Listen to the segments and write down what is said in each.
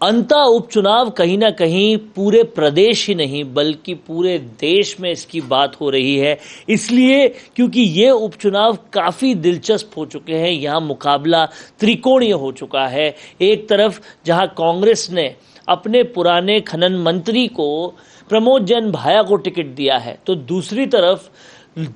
अंता उपचुनाव कहीं ना कहीं पूरे प्रदेश ही नहीं बल्कि पूरे देश में इसकी बात हो रही है, इसलिए क्योंकि ये उपचुनाव काफ़ी दिलचस्प हो चुके हैं। यहाँ मुकाबला त्रिकोणीय हो चुका है। एक तरफ जहाँ कांग्रेस ने अपने पुराने खनन मंत्री को प्रमोद जैन भाया को टिकट दिया है, तो दूसरी तरफ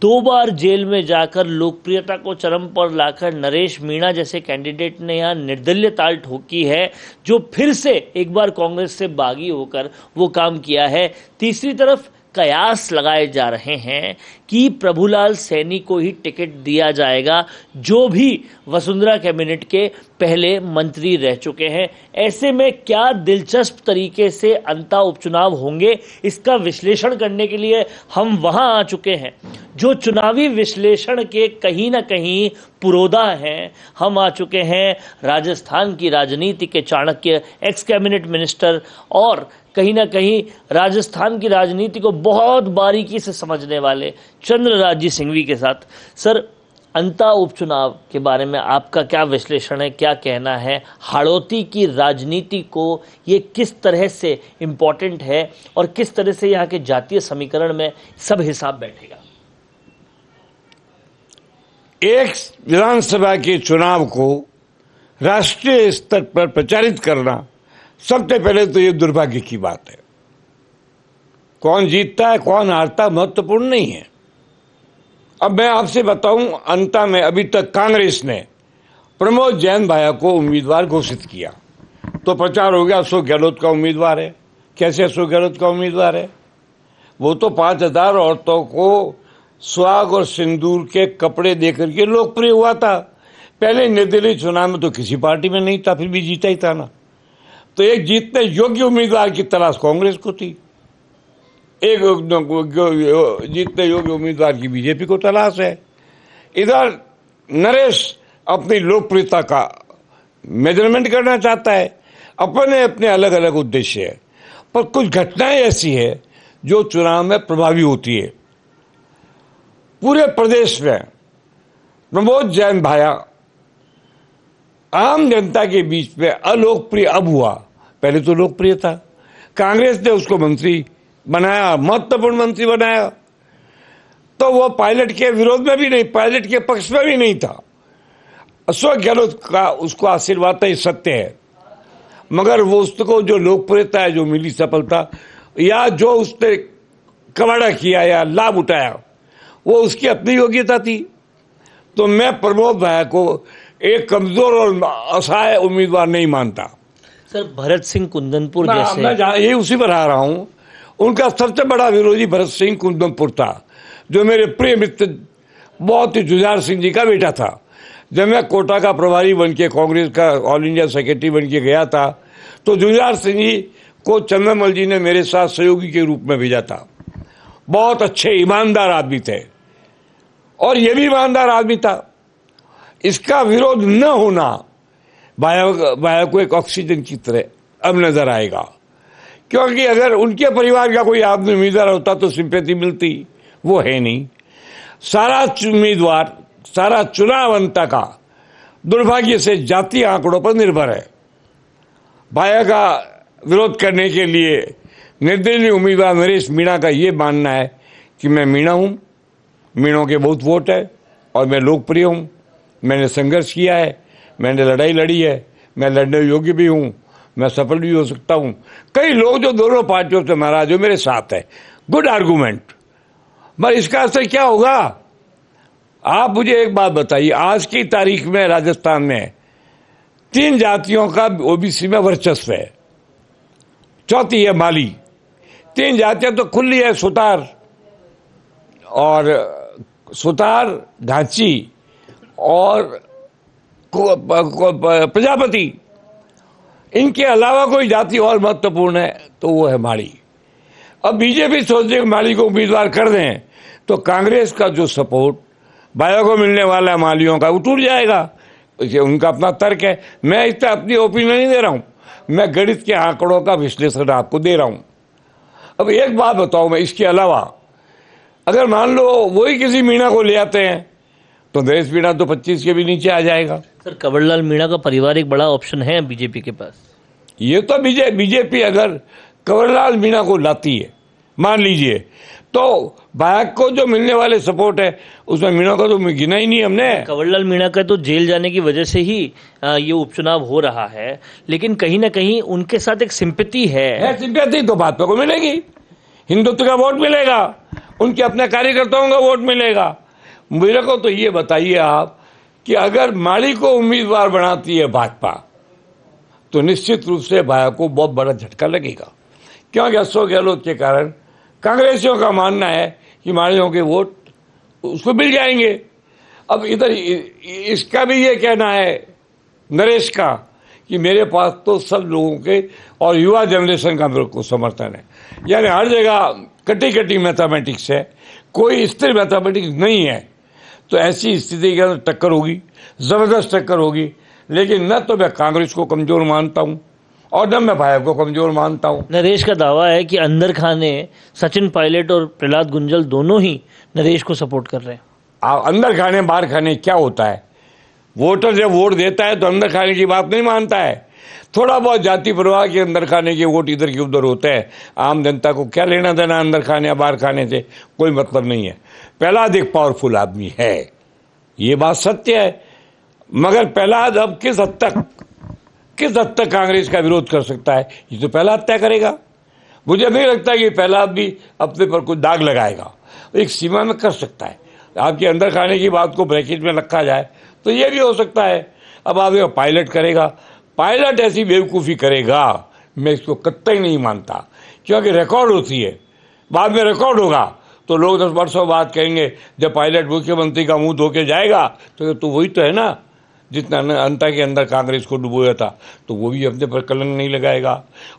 2 बार जेल में जाकर लोकप्रियता को चरम पर लाकर नरेश मीणा जैसे कैंडिडेट ने यहाँ निर्दलीय ताल ठोकी है, जो फिर से एक बार कांग्रेस से बागी होकर वो काम किया है। तीसरी तरफ कयास लगाए जा रहे हैं कि प्रभुलाल सैनी को ही टिकट दिया जाएगा, जो भी वसुंधरा कैबिनेट के पहले मंत्री रह चुके हैं। ऐसे में क्या दिलचस्प तरीके से अंता उपचुनाव होंगे, इसका विश्लेषण करने के लिए हम वहां आ चुके हैं जो चुनावी विश्लेषण के कहीं ना कहीं पुरोधा हैं। हम आ चुके हैं राजस्थान की राजनीति के चाणक्य, एक्स कैबिनेट मिनिस्टर और कहीं ना कहीं राजस्थान की राजनीति को बहुत बारीकी से समझने वाले चंद्रराज सिंघवी के साथ। सर, अंता उपचुनाव के बारे में आपका क्या विश्लेषण है, क्या कहना है? हाड़ौती की राजनीति को ये किस तरह से इम्पोर्टेंट है और किस तरह से यहाँ के जातीय समीकरण में सब हिसाब बैठेगा? एक विधानसभा के चुनाव को राष्ट्रीय स्तर पर प्रचारित करना सबसे पहले तो ये दुर्भाग्य की बात है। कौन जीतता है कौन हारता महत्वपूर्ण नहीं है। अब मैं आपसे बताऊं, अंता में अभी तक कांग्रेस ने प्रमोद जैन भाया को उम्मीदवार घोषित किया तो प्रचार हो गया अशोक गहलोत का उम्मीदवार है। कैसे अशोक गहलोत का उम्मीदवार है? वो तो 5000 औरतों को सुहाग और सिंदूर के कपड़े देकर के लोकप्रिय हुआ था। पहले निर्दलीय चुनाव में तो किसी पार्टी में नहीं था, फिर भी जीता ही था ना। तो एक जीतने योग्य उम्मीदवार की तलाश कांग्रेस को थी, एक जीतने योग्य उम्मीदवार की बीजेपी को तलाश है। इधर नरेश अपनी लोकप्रियता का मेजरमेंट करना चाहता है, अपने अपने अलग अलग उद्देश्य है। पर कुछ घटनाएं ऐसी है जो चुनाव में प्रभावी होती है। पूरे प्रदेश में प्रमोद जैन भाया आम जनता के बीच में अलोकप्रिय अब हुआ। पहले तो लोकप्रिय था, कांग्रेस ने उसको मंत्री बनाया, महत्वपूर्ण मंत्री बनाया, तो वो पायलट के विरोध में भी नहीं, पायलट के पक्ष में भी नहीं था। अशोक गहलोत का उसको आशीर्वाद था, ये सत्य है। मगर वो उसको जो लोकप्रियता है, जो मिली सफलता या जो उसने कमाड़ा किया या लाभ उठाया, वो उसकी अपनी योग्यता थी। तो मैं प्रमोद भाया को एक कमजोर और असहाय उम्मीदवार नहीं मानता। सर, भरत सिंह कुंदनपुर जैसे, मैं यही उसी पर आ रहा हूं, उनका सबसे बड़ा विरोधी भरत सिंह कुंदनपुर था, जो मेरे प्रिय मित्र बहुत ही जुझार सिंह जी का बेटा था। जब मैं कोटा का प्रभारी बन के, कांग्रेस का ऑल इंडिया सेक्रेटरी बन के गया था, तो जुझार सिंह जी को चंद्रमल जी ने मेरे साथ सहयोगी के रूप में भेजा था। बहुत अच्छे ईमानदार आदमी थे और ये भी ईमानदार आदमी था। इसका विरोध न होना भाया को एक ऑक्सीजन की तरह अब नजर आएगा, क्योंकि अगर उनके परिवार का कोई आदमी उम्मीदवार होता तो सिंपैथी मिलती, वो है नहीं। सारा उम्मीदवार, सारा चुनाव अंत का दुर्भाग्य से जातीय आंकड़ों पर निर्भर है। भाया का विरोध करने के लिए निर्दलीय उम्मीदवार नरेश मीणा का ये मानना है कि मैं मीणा हूं, मीणों के बहुत वोट है और मैं लोकप्रिय हूं, मैंने संघर्ष किया है, मैंने लड़ाई लड़ी है, मैं लड़ने योग्य भी हूं, मैं सफल भी हो सकता हूं। कई लोग जो दोनों पार्टियों से नाराज हो मेरे साथ है, गुड आर्गुमेंट। मगर इसका असर क्या होगा? आप मुझे एक बात बताइए, आज की तारीख में राजस्थान में 3 जातियों का ओबीसी में वर्चस्व है, चौथी है माली। 3 जातियां तो खुली है, सुतार, घाची और प्रजापति। इनके अलावा कोई जाति और महत्वपूर्ण है तो वो है माड़ी। अब बीजेपी सोच रही है माली को उम्मीदवार कर दें तो कांग्रेस का जो सपोर्ट भाइयों को मिलने वाला है मालियों का, वो टूट जाएगा। उनका अपना तर्क है, मैं इतना अपनी ओपिनियन नहीं दे रहा हूं, मैं गणित के आंकड़ों का विश्लेषण आपको दे रहा हूं। अब एक बात बताओ मैं, इसके अलावा अगर मान लो वही किसी मीणा को ले आते हैं तो नरेश मीणा तो 25 के भी नीचे आ जाएगा। सर, कंवरलाल मीणा का परिवार एक बड़ा ऑप्शन है बीजेपी के पास। ये तो बीजेपी अगर कंवरलाल मीणा को लाती है, मान लीजिए, तो बायक को जो मिलने वाले सपोर्ट है उसमें मीणा को तो गिना ही नहीं हमने। कंवरलाल मीणा का तो जेल जाने की वजह से ही ये उपचुनाव हो रहा है, लेकिन कहीं ना कहीं उनके साथ एक सिंपैथी है। सिंपैथी तो भाजपा को मिलेगी, हिंदुत्व का वोट मिलेगा, उनके अपने कार्यकर्ताओं का वोट मिलेगा। मेरे को तो ये बताइए आप कि अगर माली को उम्मीदवार बनाती है भाजपा तो निश्चित रूप से भाया को बहुत बड़ा झटका लगेगा, क्योंकि अशोक गहलोत के कारण कांग्रेसियों का मानना है कि मालियों के वोट उसको मिल जाएंगे। अब इधर इसका भी ये कहना है नरेश का कि मेरे पास तो सब लोगों के और युवा जनरेशन का मेरे को समर्थन है, यानी हर जगह कटी कटी मैथमेटिक्स है, कोई स्थिर मैथमेटिक्स नहीं है। तो ऐसी स्थिति के अंदर टक्कर होगी, जबरदस्त टक्कर होगी, लेकिन न तो मैं कांग्रेस को कमजोर मानता हूं और न मैं भाजपा को कमजोर मानता हूं। नरेश का दावा है कि अंदर खाने सचिन पायलट और प्रहलाद गुंजल दोनों ही नरेश को सपोर्ट कर रहे हैं। अंदर खाने बाहर खाने क्या होता है? वोटर जब वोट देता है तो अंदर खाने की बात नहीं मानता है। थोड़ा बहुत जाति प्रवाह के अंदर खाने के वोट इधर के उधर होते हैं। आम जनता को क्या लेना देना अंदर खाने या बाहर खाने से, कोई मतलब नहीं है। प्रहलाद एक पावरफुल आदमी है, ये बात सत्य है, मगर प्रहलाद अब किस हद तक कांग्रेस का विरोध कर सकता है, ये तो प्रहलाद तय करेगा। मुझे नहीं लगता कि प्रहलाद भी अपने पर कुछ दाग लगाएगा, एक सीमा में कर सकता है। आपके अंदर खाने की बात को ब्रैकेट में रखा जाए तो ये भी हो सकता है। अब आप पायलट करेगा, पायलट ऐसी बेवकूफ़ी करेगा, मैं इसको कतई नहीं मानता, क्योंकि रिकॉर्ड होती है, बाद में रिकॉर्ड होगा तो लोग 10 वर्षों बाद कहेंगे जब पायलट मुख्यमंत्री का मुंह धो के जाएगा तो वही तो है ना जितना अंता के अंदर कांग्रेस को डुबोया था, तो वो भी अपने पर कलंक नहीं लगाएगा।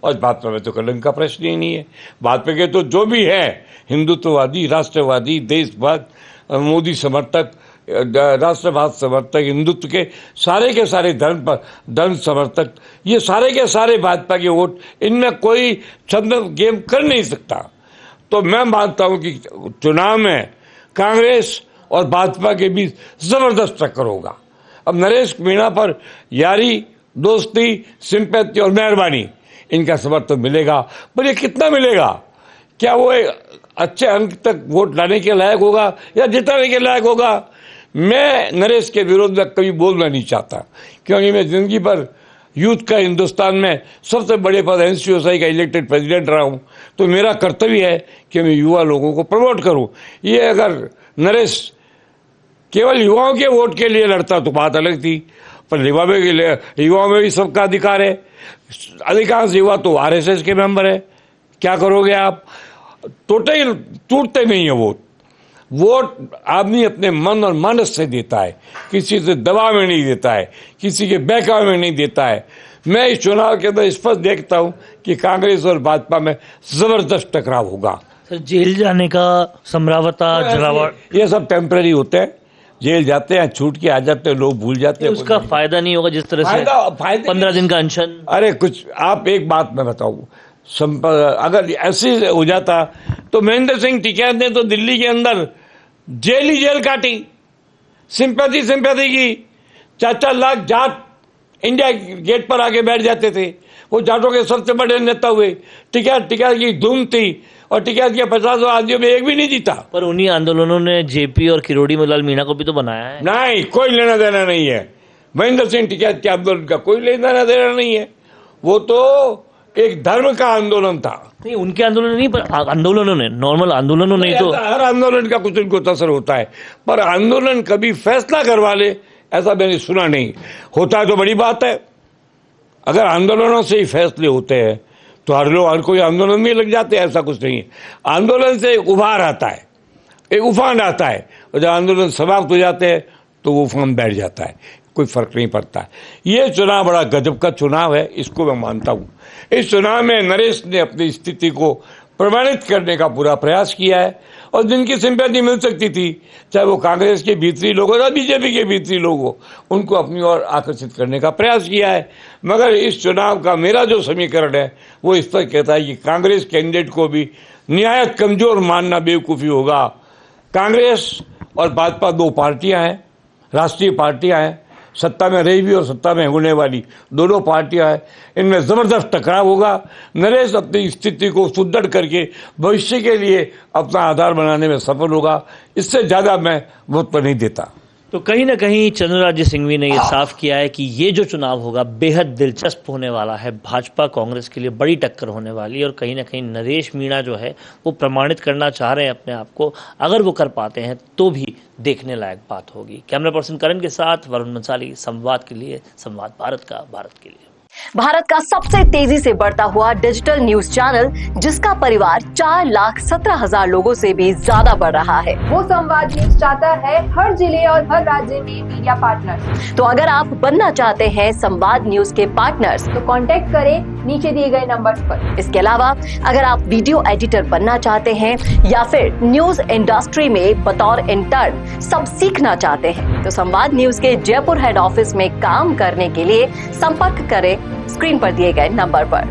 और भाजपा में तो कलंक का प्रश्न ही नहीं है। भाजपा के तो जो भी है हिंदुत्ववादी, राष्ट्रवादी, देशभक्त, मोदी समर्थक, राष्ट्रवाद समर्थक, हिंदुत्व के सारे धर्म समर्थक, ये सारे के सारे भाजपा के वोट, इनमें कोई छंद गेम कर नहीं सकता। तो मैं मानता हूं कि चुनाव में कांग्रेस और भाजपा के बीच जबरदस्त टक्कर होगा। अब नरेश मीणा पर यारी, दोस्ती, सिंपैथी और मेहरबानी, इनका समर्थन मिलेगा, पर ये कितना मिलेगा? क्या वो एक अच्छे अंक तक वोट लाने के लायक होगा या जिताने के लायक होगा? मैं नरेश के विरोध में कभी बोलना नहीं चाहता, क्योंकि मैं जिंदगी भर यूथ का हिंदुस्तान में सबसे बड़े पद एनसीओसाई का इलेक्टेड प्रेसिडेंट रहा हूं, तो मेरा कर्तव्य है कि मैं युवा लोगों को प्रमोट करूं। ये अगर नरेश केवल युवाओं के वोट के लिए लड़ता तो बात अलग थी, पर युवाओं में भी सबका अधिकार है। अधिकांश युवा तो आरएसएस के मेंबर है, क्या करोगे आप? टूटते नहीं है वोट आदमी अपने मन और मानस से देता है, किसी से दबाव में नहीं देता है, किसी के बहकावे में नहीं देता है। मैं इस चुनाव के अंदर स्पष्ट देखता हूं कि कांग्रेस और भाजपा में जबरदस्त टकराव होगा। सर, जेल जाने का संभ्रावता, जलावट, ये सब टेम्पररी होते हैं। जेल जाते हैं, छूट के आ जाते हैं, लोग भूल जाते हैं। उसका फायदा नहीं होगा जिस तरह से 15 दिन का अनशन। अरे कुछ आप एक बात मैं बताऊं, अगर ऐसे हो जाता तो महेंद्र सिंह टिकैत ने तो दिल्ली के अंदर जेल ही जेल काटी, सिंपैथी की। 4-4 लाख जाट इंडिया गेट पर आके बैठ जाते थे, वो जाटों के सबसे बड़े नेता हुए। टिकैत की धूम थी और टिकैत के 50 आदमियों में एक भी नहीं जीता। पर उन्हीं आंदोलनों ने जेपी और किरोड़ी लाल मीणा को भी तो बनाया है। नहीं, कोई लेना देना नहीं है महेंद्र सिंह टिकैत के आंदोलन का, कोई लेना देना नहीं है। वो तो एक धर्म का आंदोलन था। नहीं, उनके आंदोलन नहीं, पर आंदोलनों ने, नॉर्मल आंदोलनों ने तो। हर आंदोलन का कुछ उनको असर होता है, पर आंदोलन कभी फैसला करवा ले ऐसा मैंने सुना नहीं। होता है तो बड़ी बात है। अगर आंदोलनों से ही फैसले होते हैं तो हर कोई आंदोलन में लग जाते हैं, ऐसा कुछ नहीं है। आंदोलन से एक उभार आता है, एक उफान आता है, और जब आंदोलन समाप्त हो जाते हैं तो वो उफान बैठ जाता है, कोई फर्क नहीं पड़ता। ये चुनाव बड़ा गजब का चुनाव है, इसको मैं मानता हूं। इस चुनाव में नरेश ने अपनी स्थिति को प्रमाणित करने का पूरा प्रयास किया है, और जिनकी सिंपैथी मिल सकती थी, चाहे वो कांग्रेस के भीतरी लोग हो या बीजेपी के भीतरी लोग हो, उनको अपनी ओर आकर्षित करने का प्रयास किया है। मगर इस चुनाव का मेरा जो समीकरण है वो इस पर कहता है कि कांग्रेस कैंडिडेट को भी निहायत कमजोर मानना बेवकूफ़ी होगा। कांग्रेस और भाजपा 2 पार्टियां हैं, राष्ट्रीय पार्टियां हैं, सत्ता में रही भी और सत्ता में होने वाली दोनों पार्टियां हैं, इनमें जबरदस्त टकराव होगा। नरेश अपनी स्थिति को सुदृढ़ करके भविष्य के लिए अपना आधार बनाने में सफल होगा। इससे ज्यादा मैं वोट नहीं देता। तो कहीं ना कहीं चंद्रराज्य सिंघवी ने यह साफ किया है कि ये जो चुनाव होगा बेहद दिलचस्प होने वाला है, भाजपा कांग्रेस के लिए बड़ी टक्कर होने वाली है और कहीं ना कहीं नरेश मीणा जो है वो प्रमाणित करना चाह रहे हैं अपने आप को। अगर वो कर पाते हैं तो भी देखने लायक बात होगी। कैमरा पर्सन करण के साथ वरुण मंसाली, संवाद के लिए, संवाद भारत का, भारत के लिए। भारत का सबसे तेजी से बढ़ता हुआ डिजिटल न्यूज चैनल, जिसका परिवार 4,17,000 लोगों से भी ज्यादा बढ़ रहा है। वो संवाद न्यूज चाहता है हर जिले और हर राज्य में मीडिया पार्टनर्स। तो अगर आप बनना चाहते हैं संवाद न्यूज के पार्टनर्स, तो कांटेक्ट करें नीचे दिए गए नंबर्स पर। इसके अलावा अगर आप वीडियो एडिटर बनना चाहते हैं या फिर न्यूज इंडस्ट्री में बतौर इंटर्न सब सीखना चाहते हैं, तो संवाद न्यूज के जयपुर हेड ऑफिस में काम करने के लिए संपर्क करें स्क्रीन पर दिए गए नंबर पर।